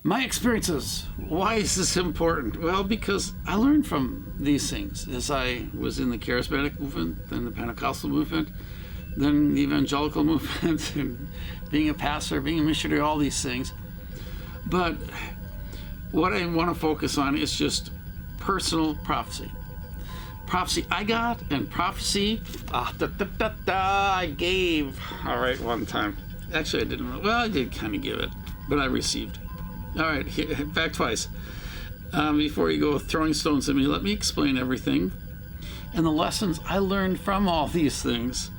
My experiences. Why is this important? Well, because I learned from these things as I was in the Charismatic movement, then the Pentecostal movement, then the Evangelical movement, and being a pastor, being a missionary, all these things. But what I want to focus on is just personal prophecy. Prophecy I got, and prophecy I gave. All right, one time. Actually, I didn't. Well, I did kind of give it, but I received. All right, in fact, twice. Before you go throwing stones at me, let me explain everything and the lessons I learned from all these things.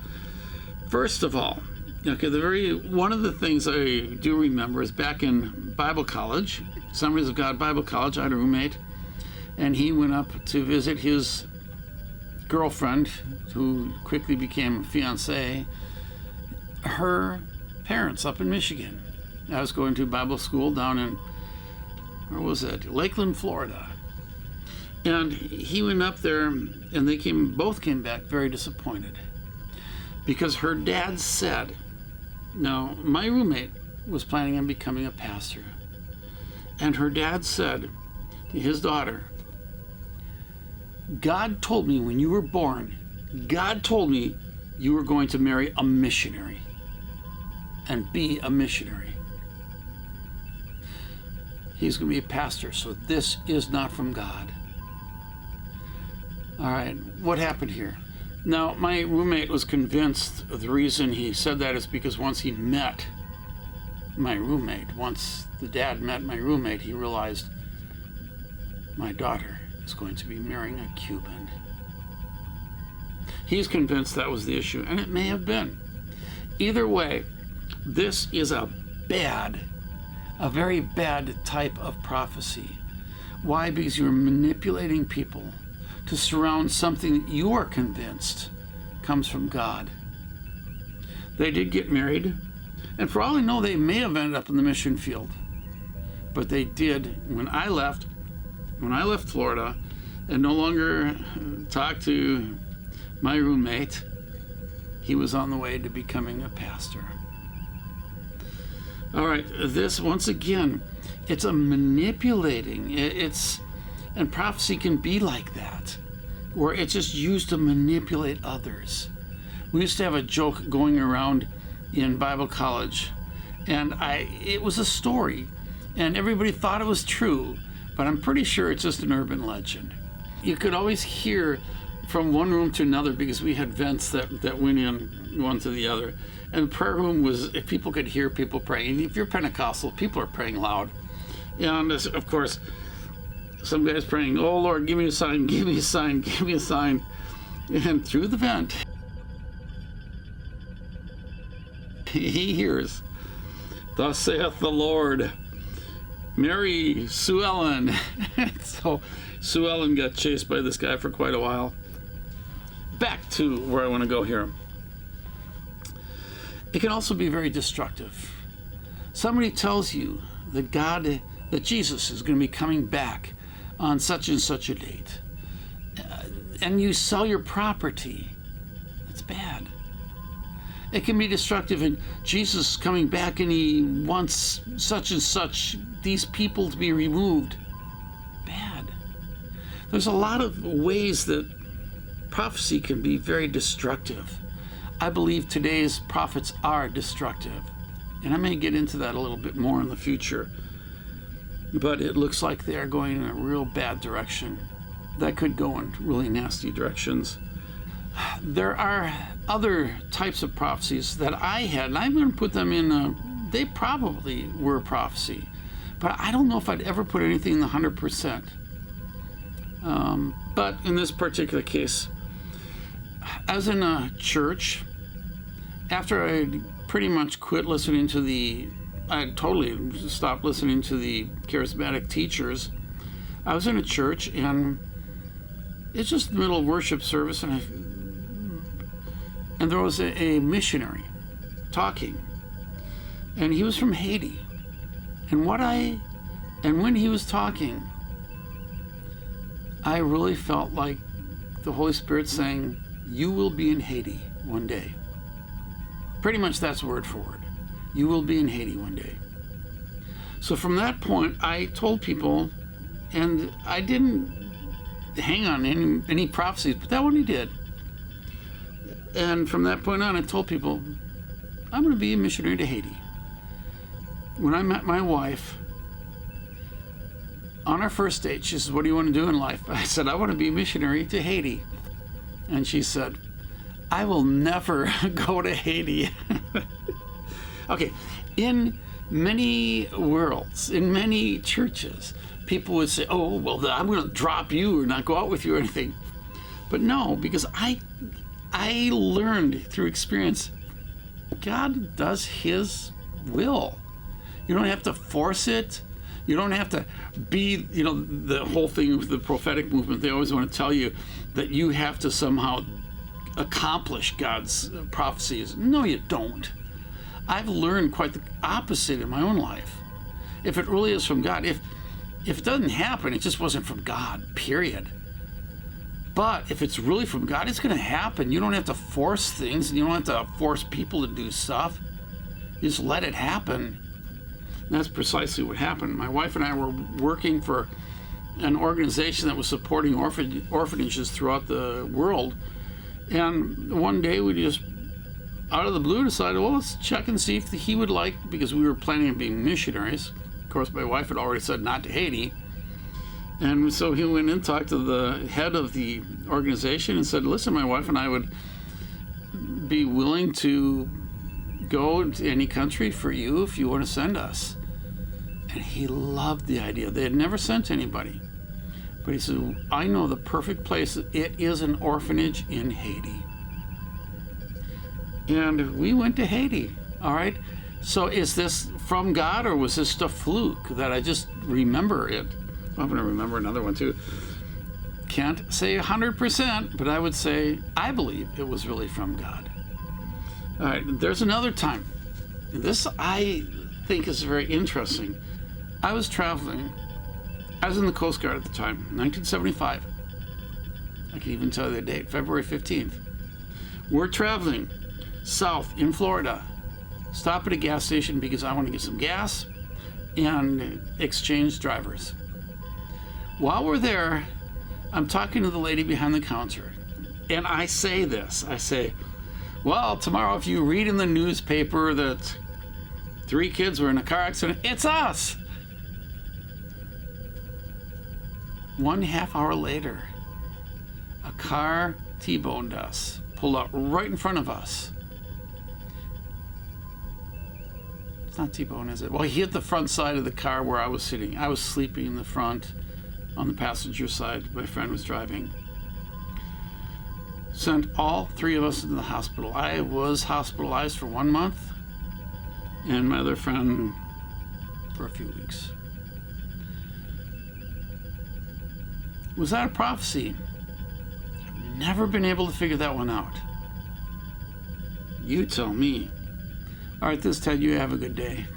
First of all, okay, one of the things I do remember is back in Bible college, Assemblies of God Bible College. I had a roommate, and he went up to visit his girlfriend, who quickly became a fiancée, her parents up in Michigan. I was going to Bible school down in, where was it? Lakeland, Florida. And he went up there, and they both came back very disappointed. Because her dad said, now, my roommate was planning on becoming a pastor. And her dad said to his daughter, God told me when you were born, God told me you were going to marry a missionary and be a missionary. He's going to be a pastor, so this is not from God. All right, what happened here? Now, my roommate was convinced the reason he said that is because once he met my roommate, once the dad met my roommate, he realized my daughter is going to be marrying a Cuban. He's convinced that was the issue, and it may have been. Either way, this is a very bad type of prophecy. Why? Because you're manipulating people to surround something that you are convinced comes from God. They did get married, and for all I know, they may have ended up in the mission field. But they did. When I left Florida and no longer talked to my roommate, he was on the way to becoming a pastor. All right, this, once again, it's a manipulating. And prophecy can be like that, where it's just used to manipulate others. We used to have a joke going around in Bible college, and it was a story, and everybody thought it was true, but I'm pretty sure it's just an urban legend. You could always hear from one room to another because we had vents that went in one to the other. And the prayer room was, if people could hear people praying. If you're Pentecostal, people are praying loud. And of course, some guy's praying, oh Lord, give me a sign, give me a sign, give me a sign. And through the vent, he hears, thus saith the Lord, marry Sue Ellen. So Sue Ellen got chased by this guy for quite a while. Back to where I want to go here. It can also be very destructive. Somebody tells you that Jesus is going to be coming back on such and such a date, and you sell your property. That's bad. It can be destructive, and Jesus is coming back and he wants such and such, these people to be removed. Bad. There's a lot of ways that prophecy can be very destructive. I believe today's prophets are destructive, and I may get into that a little bit more in the future, but it looks like they are going in a real bad direction. That could go in really nasty directions. There are other types of prophecies that I had, and I'm going to put them in, they probably were prophecy, but I don't know if I'd ever put anything in the 100%. But in this particular case, I was in a church after I pretty much quit listening to I totally stopped listening to the charismatic teachers. I was in a church, and it's just the middle of worship service, and there was a missionary talking, and he was from Haiti. And when he was talking, I really felt like the Holy Spirit saying, you will be in Haiti one day. Pretty much that's word for word. You will be in Haiti one day. So from that point, I told people, and I didn't hang on any prophecies, but that one he did. And from that point on, I told people, I'm going to be a missionary to Haiti. When I met my wife, on our first date, she says, what do you want to do in life? I said, I want to be a missionary to Haiti. And she said, I will never go to Haiti. Okay, in many worlds, in many churches, people would say, oh, well, I'm going to drop you or not go out with you or anything. But no, because I learned through experience, God does his will. You don't have to force it. You don't have to be, the whole thing with the prophetic movement, they always want to tell you that you have to somehow accomplish God's prophecies. No, you don't. I've learned quite the opposite in my own life. If it really is from God, if it doesn't happen, it just wasn't from God, period. But if it's really from God, it's going to happen. You don't have to force things, and you don't have to force people to do stuff. You just let it happen. And that's precisely what happened. My wife and I were working for an organization that was supporting orphanages throughout the world. And one day we just, out of the blue, decided, well, let's check and see if he would like, because we were planning on being missionaries. Of course, my wife had already said not to Haiti. And so he went and talked to the head of the organization and said, listen, my wife and I would be willing to go to any country for you if you want to send us. And he loved the idea. They had never sent anybody. But he said, I know the perfect place. It is an orphanage in Haiti. And we went to Haiti, all right? So is this from God, or was this a fluke that I just remember it? I'm going to remember another one too. Can't say 100%, but I would say I believe it was really from God. All right, there's another time. This I think is very interesting. I was traveling. I was in the Coast Guard at the time, 1975. I can even tell you the date, February 15th. We're traveling south in Florida. Stop at a gas station because I want to get some gas and exchange drivers. While we're there, I'm talking to the lady behind the counter, and I say this. I say, well, tomorrow if you read in the newspaper that 3 kids were in a car accident, it's us. 1.5 hours later, a car T-boned us, pulled out right in front of us. It's not T-bone, is it? Well, he hit the front side of the car where I was sitting. I was sleeping in the front. On the passenger side, my friend was driving. Sent all 3 of us into the hospital. I was hospitalized for 1 month, and my other friend for a few weeks. Was that a prophecy? I've never been able to figure that one out. You tell me. All right, this is Ted. You have a good day.